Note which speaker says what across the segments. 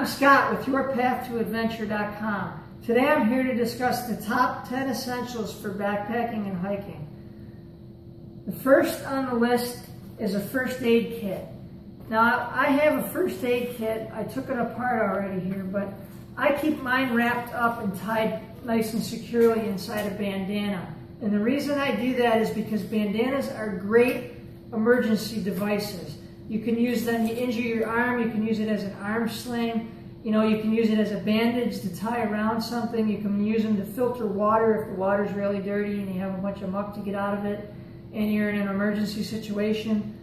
Speaker 1: I'm Scott with YourPathToAdventure.com. Today I'm here to discuss the top 10 essentials for backpacking and hiking. The first on the list is a first aid kit. Now I have a first aid kit. I took it apart already here, but I keep mine wrapped up and tied nice and securely inside a bandana. And the reason I do that is because bandanas are great emergency devices. You can use them, you injure your arm, you can use it as an arm sling, you can use it as a bandage to tie around something, you can use them to filter water if the water's really dirty and you have a bunch of muck to get out of it and you're in an emergency situation.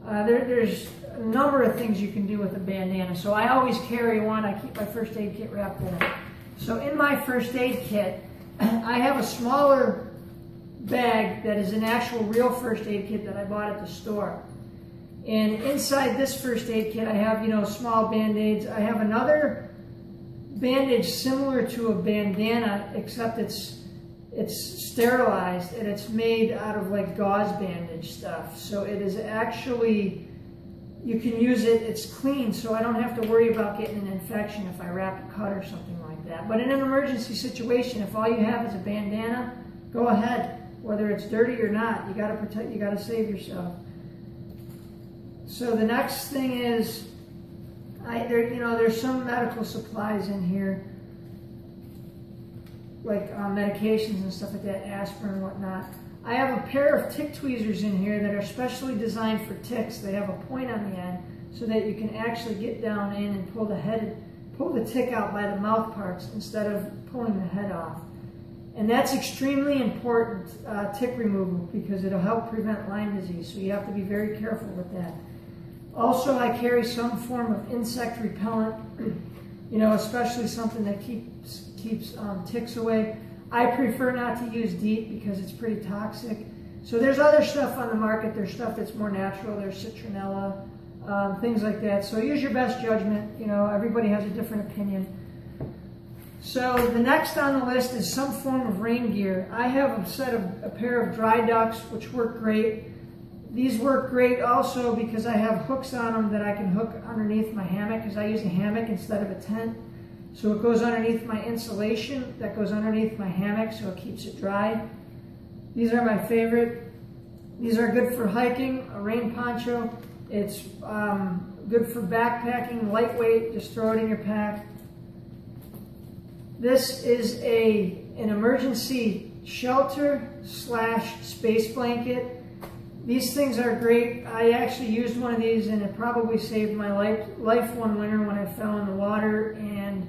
Speaker 1: There's a number of things you can do with a bandana. So I always carry one. I keep my first aid kit wrapped in it. So in my first aid kit, I have a smaller bag that is an actual real first aid kit that I bought at the store. And inside this first aid kit, I have, small band-aids. I have another bandage similar to a bandana, except it's sterilized and it's made out of like gauze bandage stuff. So it is actually, you can use it, it's clean, so I don't have to worry about getting an infection if I wrap a cut or something like that. But in an emergency situation, if all you have is a bandana, go ahead. Whether it's dirty or not, you gotta protect, you gotta save yourself. So the next thing is, there's some medical supplies in here, like medications and stuff like that, aspirin and whatnot. I have a pair of tick tweezers in here that are specially designed for ticks. They have a point on the end so that you can actually get down in and pull the tick out by the mouth parts instead of pulling the head off. And that's extremely important, tick removal, because it'll help prevent Lyme disease. So you have to be very careful with that. Also, I carry some form of insect repellent, especially something that keeps ticks away. I prefer not to use DEET because it's pretty toxic. So there's other stuff on the market. There's stuff that's more natural. There's citronella, things like that. So use your best judgment. Everybody has a different opinion. So the next on the list is some form of rain gear. I have a pair of dry ducks, which work great. These work great also because I have hooks on them that I can hook underneath my hammock, because I use a hammock instead of a tent. So it goes underneath my insulation, that goes underneath my hammock, so it keeps it dry. These are my favorite. These are good for hiking, a rain poncho. It's good for backpacking, lightweight, just throw it in your pack. This is an emergency shelter / space blanket. These things are great. I actually used one of these and it probably saved my life one winter when I fell in the water and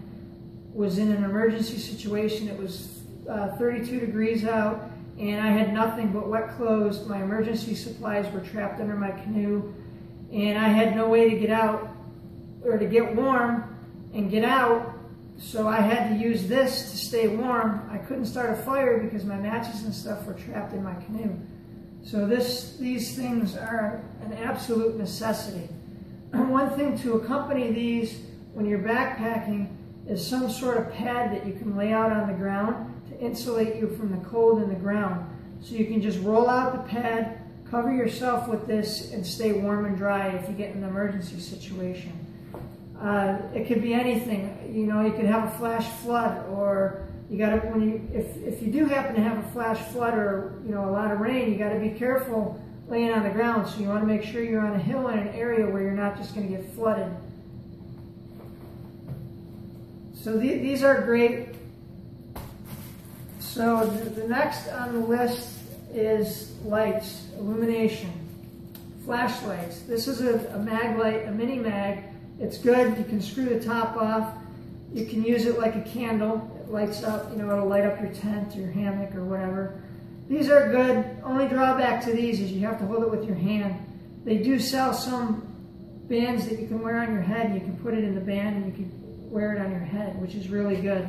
Speaker 1: was in an emergency situation. It was 32 degrees out and I had nothing but wet clothes. My emergency supplies were trapped under my canoe and I had no way to get out or to get warm and get out. So I had to use this to stay warm. I couldn't start a fire because my matches and stuff were trapped in my canoe. So these things are an absolute necessity. One thing to accompany these when you're backpacking is some sort of pad that you can lay out on the ground to insulate you from the cold in the ground. So you can just roll out the pad, cover yourself with this, and stay warm and dry if you get in an emergency situation. It could be anything. You could have a flash flood, or if you do happen to have a flash flood or a lot of rain, you got to be careful laying on the ground. So you want to make sure you're on a hill in an area where you're not just going to get flooded. So these are great. So the next on the list is lights, illumination, flashlights. This is a mag light, a mini mag. It's good. You can screw the top off. You can use it like a candle. It lights up, it'll light up your tent, your hammock, or whatever. These are good. Only drawback to these is you have to hold it with your hand. They do sell some bands that you can wear on your head, and you can put it in the band and you can wear it on your head, which is really good.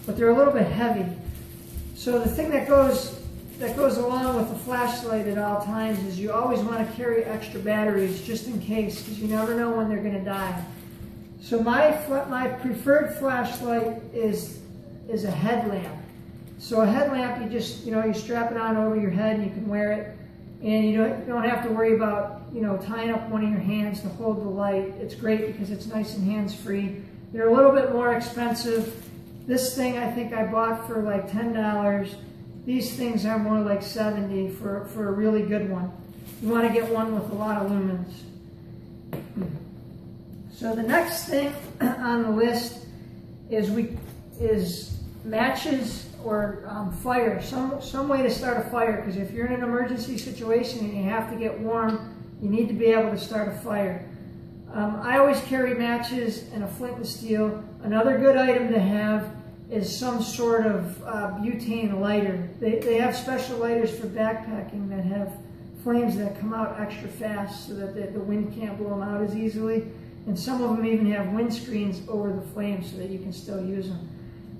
Speaker 1: But they're a little bit heavy. So the thing that goes along with the flashlight at all times is you always want to carry extra batteries just in case, because you never know when they're going to die. So my preferred flashlight is a headlamp. So a headlamp, you strap it on over your head and you can wear it, and you don't have to worry about tying up one of your hands to hold the light. It's great because it's nice and hands-free. They're a little bit more expensive. This thing I think I bought for like $10. These things are more like $70 for a really good one. You want to get one with a lot of lumens. So the next thing on the list is matches or fire, some way to start a fire, because if you're in an emergency situation and you have to get warm, you need to be able to start a fire. I always carry matches and a flint and steel. Another good item to have is some sort of butane lighter. They have special lighters for backpacking that have flames that come out extra fast so that the wind can't blow them out as easily. And some of them even have windscreens over the flames so that you can still use them.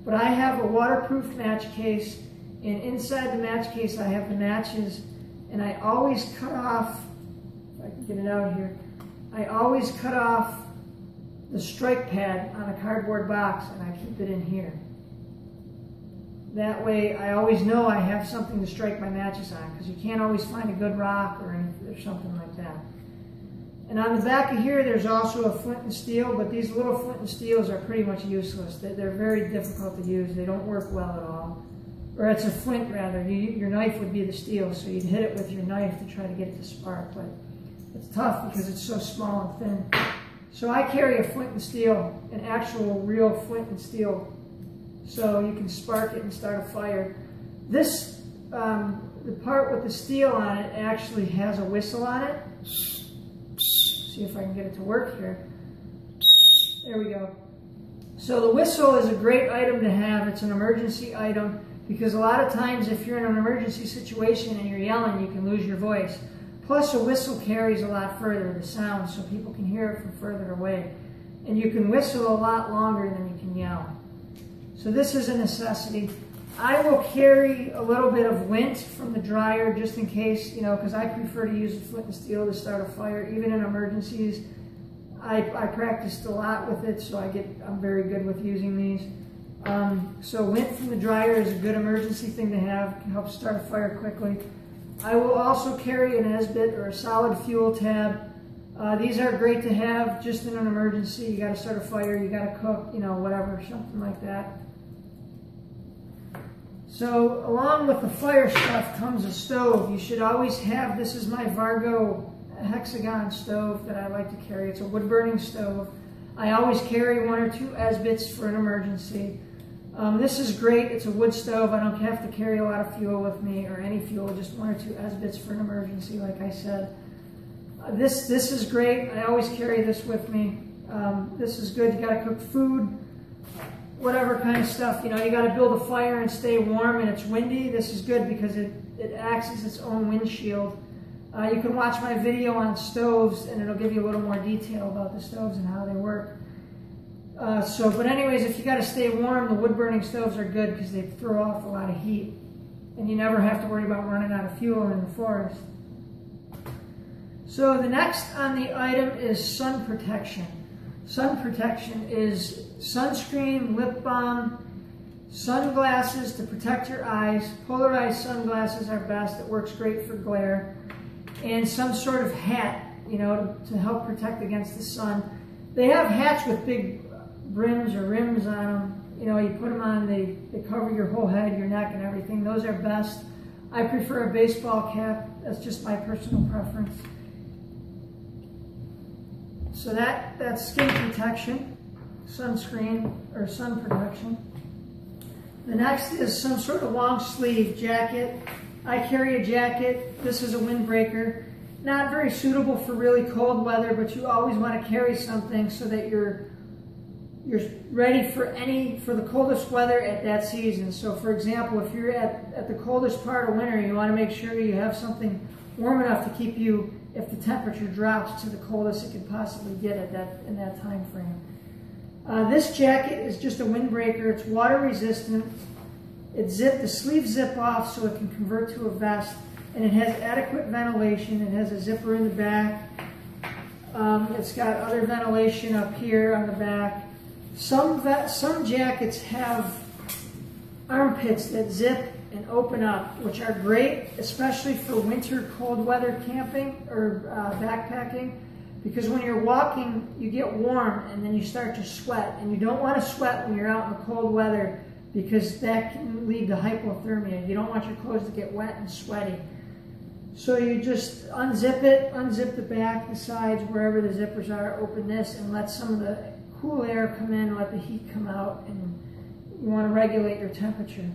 Speaker 1: But I have a waterproof match case, and inside the match case I have the matches, and I always cut off, if I can get it out here, I always cut off the strike pad on a cardboard box and I keep it in here. That way I always know I have something to strike my matches on, because you can't always find a good rock or something like that. And on the back of here, there's also a flint and steel, but these little flint and steels are pretty much useless. They're very difficult to use. They don't work well at all. Or it's a flint, rather. Your knife would be the steel, so you'd hit it with your knife to try to get it to spark. But it's tough because it's so small and thin. So I carry a flint and steel, an actual real flint and steel, so you can spark it and start a fire. This, the part with the steel on it actually has a whistle on it. See if I can get it to work here. There we go. So the whistle is a great item to have. It's an emergency item, because a lot of times if you're in an emergency situation and you're yelling, you can lose your voice. Plus a whistle carries a lot further, the sound, so people can hear it from further away. And you can whistle a lot longer than you can yell. So this is a necessity. I will carry a little bit of lint from the dryer just in case, because I prefer to use the flint and steel to start a fire, even in emergencies. I practiced a lot with it, so I'm very good with using these. So lint from the dryer is a good emergency thing to have. It can help start a fire quickly. I will also carry an SBIT or a solid fuel tab. These are great to have just in an emergency. You got to start a fire, you got to cook, whatever, something like that. So along with the fire stuff comes a stove. You should always have, this is my Vargo hexagon stove that I like to carry. It's a wood burning stove. I always carry 1 or 2 SBITs for an emergency. This is great. It's a wood stove. I don't have to carry a lot of fuel with me, or any fuel, just 1 or 2 SBITs for an emergency, like I said. This is great. I always carry this with me. This is good. You got to cook food, whatever kind of stuff. You got to build a fire and stay warm and it's windy. This is good because it acts as its own windshield. You can watch my video on stoves and it'll give you a little more detail about the stoves and how they work. But anyways, if you got to stay warm, the wood burning stoves are good because they throw off a lot of heat. And you never have to worry about running out of fuel in the forest. So the next on the item is sun protection. Sun protection is sunscreen, lip balm, sunglasses to protect your eyes. Polarized sunglasses are best. It works great for glare. And some sort of hat, to help protect against the sun. They have hats with big brims or rims on them. You put them on, they cover your whole head, your neck and everything. Those are best. I prefer a baseball cap. That's just my personal preference. So that's skin protection, sunscreen, or sun protection. The next is some sort of long sleeve jacket. I carry a jacket. This is a windbreaker. Not very suitable for really cold weather, but you always want to carry something so that you're ready for the coldest weather at that season. So for example, if you're at the coldest part of winter, you want to make sure you have something warm enough to keep you, if the temperature drops to the coldest it could possibly get in that time frame. This jacket is just a windbreaker. It's water resistant. The sleeves zip off so it can convert to a vest, and it has adequate ventilation. It has a zipper in the back. It's got other ventilation up here on the back. Some jackets have armpits that zip and open up, which are great, especially for winter cold weather camping or backpacking. because when you're walking, you get warm and then you start to sweat, and you don't want to sweat when you're out in the cold weather because that can lead to hypothermia. You don't want your clothes to get wet and sweaty. So you just unzip it, unzip the back, the sides, wherever the zippers are, open this and let some of the cool air come in, let the heat come out, and you want to regulate your temperature.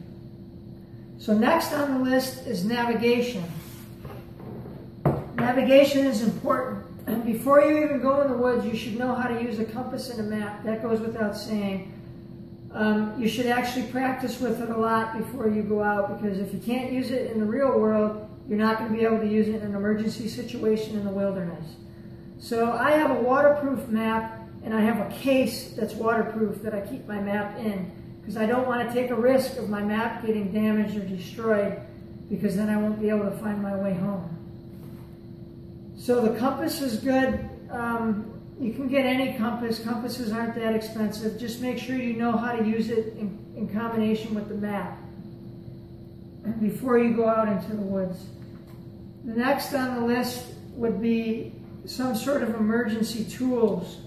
Speaker 1: So next on the list is navigation. Navigation is important. And before you even go in the woods, you should know how to use a compass and a map. That goes without saying. You should actually practice with it a lot before you go out, because if you can't use it in the real world, you're not going to be able to use it in an emergency situation in the wilderness. So I have a waterproof map, and I have a case that's waterproof that I keep my map in, because I don't want to take a risk of my map getting damaged or destroyed, because then I won't be able to find my way home. So the compass is good. You can get any compass. Compasses aren't that expensive. Just make sure you know how to use it in combination with the map before you go out into the woods. The next on the list would be some sort of emergency tools.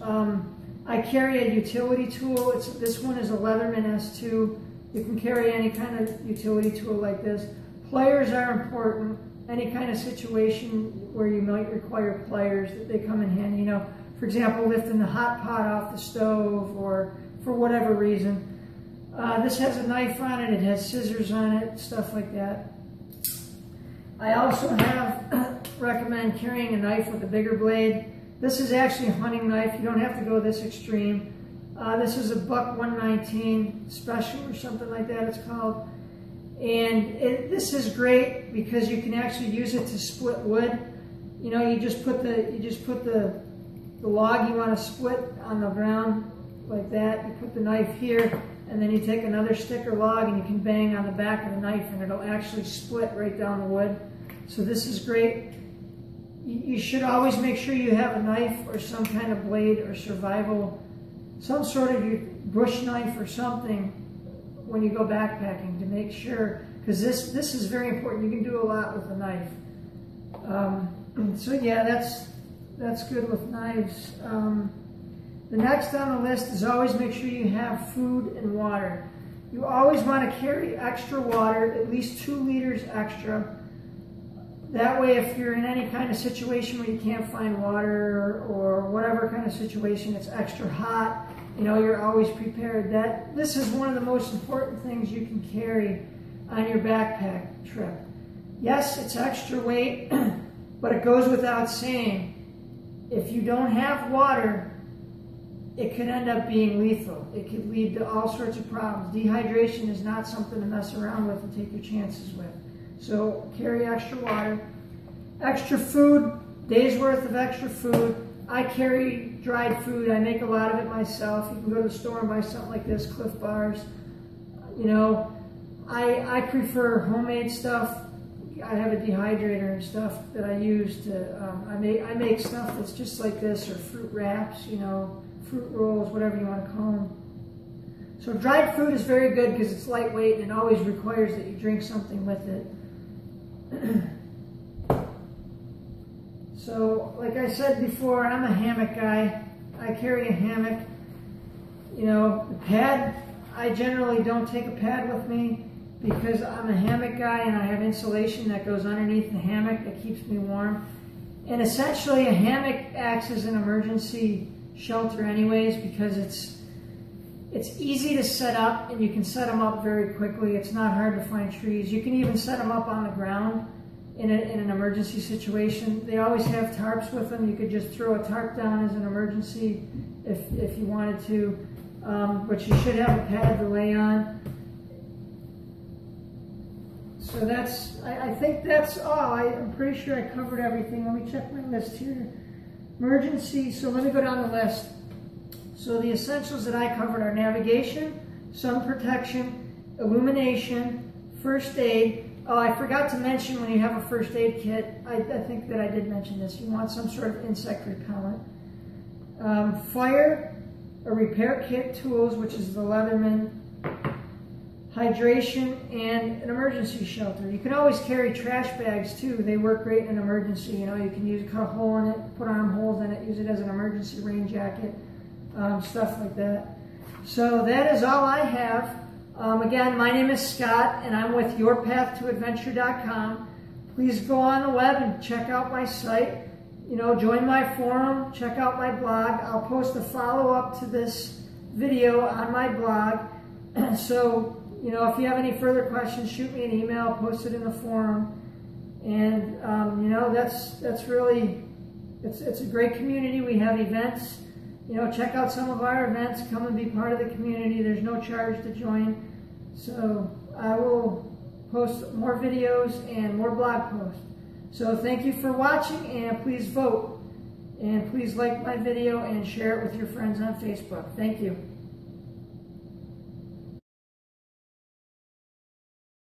Speaker 1: I carry a utility tool. This one is a Leatherman S2. You can carry any kind of utility tool like this. Pliers are important. Any kind of situation where you might require pliers, that they come in handy. You know, for example, lifting the hot pot off the stove, or for whatever reason. This has a knife on it. It has scissors on it, stuff like that. I also recommend carrying a knife with a bigger blade. This is actually a hunting knife. You don't have to go this extreme. This is a Buck 119 Special or something like that it's called. And this is great because you can actually use it to split wood. You know, you just put the log you want to split on the ground like that. You put the knife here, and then you take another stick or log and you can bang on the back of the knife and it'll actually split right down the wood. So this is great. You should always make sure you have a knife or some kind of blade or survival, some sort of bush knife or something when you go backpacking, to make sure, because this is very important. You can do a lot with a knife. So yeah, that's good with knives. The next on the list is always make sure you have food and water. You always want to carry extra water, at least 2 liters extra. That way, if you're in any kind of situation where you can't find water, or whatever kind of situation, it's extra hot, you know, you're always prepared. This is one of the most important things you can carry on your backpack trip. Yes, it's extra weight, but it goes without saying, if you don't have water, it could end up being lethal. It could lead to all sorts of problems. Dehydration is not something to mess around with and take your chances with. So carry extra water. Extra food, day's worth of extra food. I carry dried food. I make a lot of it myself. You can go to the store and buy something like this, Cliff Bars. You know, I prefer homemade stuff. I have a dehydrator and stuff that I use to, I make stuff that's just like this, or fruit wraps, you know, fruit rolls, whatever you want to call them. So dried food is very good because it's lightweight and it always requires that you drink something with it. So, like I said before, I'm a hammock guy. I carry a hammock. You know, the pad, I generally don't take a pad with me because I'm a hammock guy and I have insulation that goes underneath the hammock that keeps me warm. And essentially, a hammock acts as an emergency shelter anyways, because it's easy to set up and you can set them up very quickly. It's not hard to find trees. You can even set them up on the ground in an emergency situation. They always have tarps with them. You could just throw a tarp down as an emergency if you wanted to, but you should have a pad to lay on. So I think that's all. I'm pretty sure I covered everything. Let me check my list here. Emergency, so let me go down the list. So the essentials that I covered are navigation, sun protection, illumination, first aid. Oh, I forgot to mention, when you have a first aid kit, I think that I did mention this, you want some sort of insect repellent. Fire, a repair kit, tools, which is the Leatherman. hydration, and an emergency shelter. You can always carry trash bags too. They work great in an emergency. You know, you can cut a hole in it, put armholes in it, use it as an emergency rain jacket, stuff like that. So that is all I have. Again, my name is Scott, and I'm with YourPathToAdventure.com. Please go on the web and check out my site. You know, join my forum, check out my blog. I'll post a follow-up to this video on my blog. So, you know, if you have any further questions, shoot me an email, post it in the forum. And, you know, that's really, it's a great community. We have events. You know, check out some of our events. Come and be part of the community. There's no charge to join. So I will post more videos and more blog posts. So thank you for watching, and please vote. And please like my video and share it with your friends on Facebook. Thank you.